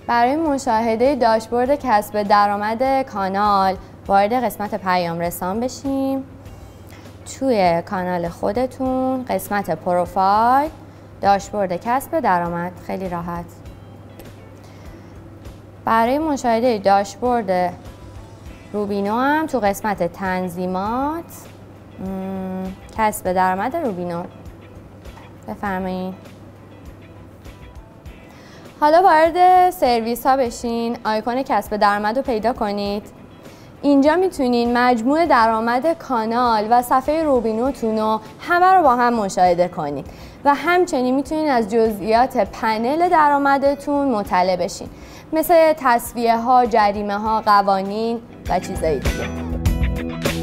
برای مشاهده داشبورد کسب درآمد کانال وارد قسمت پیام رسان بشیم. توی کانال خودتون قسمت پروفایل، داشبورد کسب درآمد، خیلی راحت. برای مشاهده داشبورد روبینو هم تو قسمت تنظیمات، کسب درآمد روبینو بفرمایید. حالا وارد سرویس ها بشین، آیکون کسب درآمد رو پیدا کنید. اینجا میتونین مجموع درآمد کانال و صفحه روبینوتون رو همه رو با هم مشاهده کنید و همچنین میتونین از جزئیات پنل درآمدتون مطلع بشین، مثل تسویه ها، جریمه ها، قوانین و چیزایی دیگه.